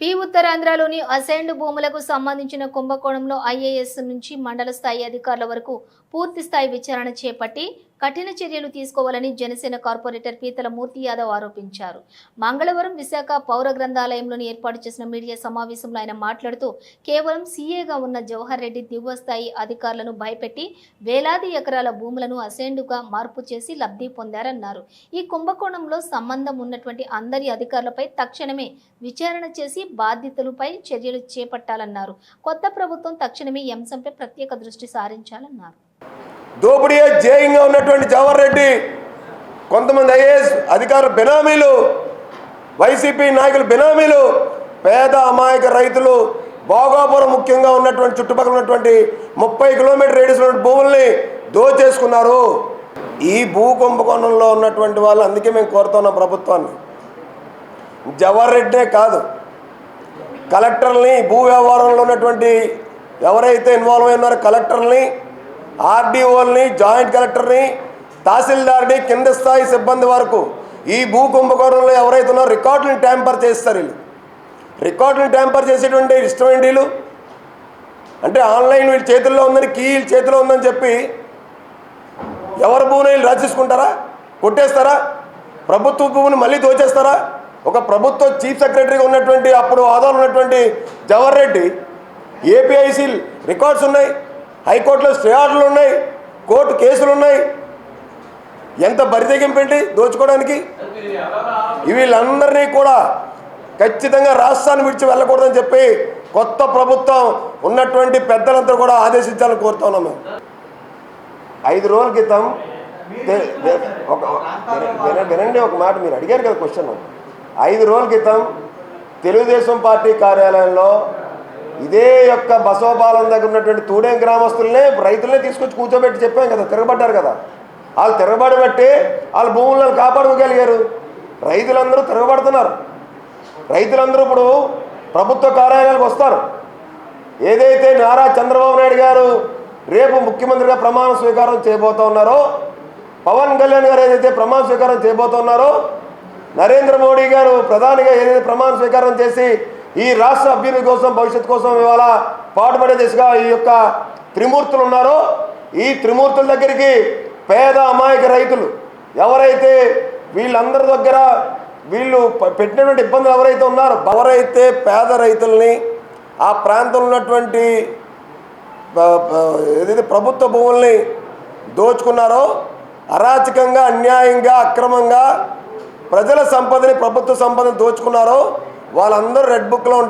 ఉత్తరాంధ్రలోని assigned భూములకు సంబంధించిన కుంభకోణంలో ఐఏఎస్ నుంచి మండల స్థాయి అధికారుల వరకు పూర్తి స్థాయి విచారణ చేపట్టి కఠిన చర్యలు తీసుకోవాలని జనసేన కార్పొరేటర్ పీతల మూర్తి యాదవ్ ఆరోపించారు. మంగళవారం విశాఖ పౌర గ్రంథాలయంలోని ఏర్పాటు చేసిన మీడియా సమావేశంలో ఆయన మాట్లాడుతూ కేవలం సీఏగా ఉన్న జవహర్ రెడ్డి దిగువ స్థాయి అధికారులను భయపెట్టి వేలాది ఎకరాల భూములను అసైన్డ్గా మార్పు చేసి లబ్ధి పొందారన్నారు. ఈ కుంభకోణంలో సంబంధం ఉన్నటువంటి అందరి అధికారులపై తక్షణమే విచారణ చేసి బాధ్యతలపై చర్యలు చేపట్టాలన్నారు. కొత్త ప్రభుత్వం తక్షణమే ఈ అంశంపై ప్రత్యేక దృష్టి సారించాలన్నారు. దోపిడీ జేయంగా ఉన్నటువంటి జవహర్ రెడ్డి కొంతమంది ఐఏఎస్ అధికారుల బినామీలు, వైసీపీ నాయకుల బినామీలు, పేద అమాయక రైతులు, భోగాపురం ముఖ్యంగా ఉన్నటువంటి చుట్టుపక్కల ఉన్నటువంటి 30 కిలోమీటర్ రేడియస్ ఉన్న భూముల్ని దోచేసుకున్నారు. ఈ భూ కుంభకోణంలో ఉన్నటువంటి వాళ్ళు అందుకే మేము కోరుతున్నాం ప్రభుత్వాన్ని. జవహర్ రెడ్డే కాదు, కలెక్టర్ని, భూ వ్యవహారంలో ఉన్నటువంటి ఎవరైతే ఇన్వాల్వ్ అయి ఉన్నారో కలెక్టర్ని, ఆర్డీఓల్ని, జాయింట్ కలెక్టర్ని, తహసీల్దార్ని, కింద స్థాయి సిబ్బంది వరకు ఈ భూ కుంభకోణంలో ఎవరైతే ఉన్నారో రికార్డులను ట్యాంపర్ చేస్తారు. వీళ్ళు రికార్డులను ట్యాంపర్ చేసేటువంటి ఇష్టమైన వీళ్ళు అంటే ఆన్లైన్ వీళ్ళ చేతుల్లో ఉందని, కీ వీళ్ళ చేతిలో ఉందని చెప్పి ఎవరి భూమిని వీళ్ళు రాసేసుకుంటారా, కొట్టేస్తారా, ప్రభుత్వ భూమిని మళ్ళీ దోచేస్తారా? ఒక ప్రభుత్వ చీఫ్ సెక్రటరీగా ఉన్నటువంటి అప్పుడు హోదాలో ఉన్నటువంటి జవహర్ రెడ్డి ఏపీఐసి రికార్డ్స్ ఉన్నాయి, హైకోర్టులో స్టే ఆర్డర్లు ఉన్నాయి, కోర్టు కేసులు ఉన్నాయి. ఎంత బరితెగింపేంటి దోచుకోవడానికి? వీళ్ళందరినీ కూడా ఖచ్చితంగా రాష్ట్రాన్ని విడిచి వెళ్ళకూడదని చెప్పి కొత్త ప్రభుత్వం ఉన్నటువంటి పెద్దలంతా కూడా ఆదేశించాలని కోరుతున్నాం. మేము 5 రోజుల క్రితం వినండి ఒక మాట, మీరు అడిగారు కదా క్వశ్చన్. 5 రోజుల క్రితం తెలుగుదేశం పార్టీ కార్యాలయంలో ఇదే యొక్క బసవపాలెం దగ్గర ఉన్నటువంటి తూడేం గ్రామస్తులనే రైతులనే తీసుకొచ్చి కూర్చోబెట్టి చెప్పాం కదా, తిరగబడ్డారు కదా. వాళ్ళు తిరగబడబట్టి వాళ్ళ భూములను కాపాడుకోగలిగారు. రైతులందరూ తిరగబడుతున్నారు. రైతులందరూ ఇప్పుడు ప్రభుత్వ కార్యాలయాలకు వస్తారు. ఏదైతే నారా చంద్రబాబు నాయుడు గారు రేపు ముఖ్యమంత్రిగా ప్రమాణ స్వీకారం చేయబోతూ ఉన్నారో, పవన్ కళ్యాణ్ గారు ఏదైతే ప్రమాణ స్వీకారం చేయబోతున్నారో, నరేంద్ర మోడీ గారు ప్రధానిగా ఏదైతే ప్రమాణ స్వీకారం చేసి ఈ రాష్ట్ర అభ్యున్నతి కోసం, భవిష్యత్తు కోసం ఇవాళ పాటుపడే దిశగా ఈ యొక్క త్రిమూర్తులు ఉన్నారో, ఈ త్రిమూర్తుల దగ్గరికి పేద అమాయక రైతులు ఎవరైతే వీళ్ళందరి దగ్గర వీళ్ళు పెట్టినటువంటి ఇబ్బందులు ఎవరైతే ఉన్నారో, ఎవరైతే పేద రైతుల్ని ఆ ప్రాంతంలో ఉన్నటువంటి ఏదైతే ప్రభుత్వ భూముల్ని దోచుకున్నారో, అరాచకంగా, అన్యాయంగా, అక్రమంగా ప్రజల సంపదని, ప్రభుత్వ సంపదని దోచుకున్నారో వాళ్ళందరూ రెడ్ బుక్లో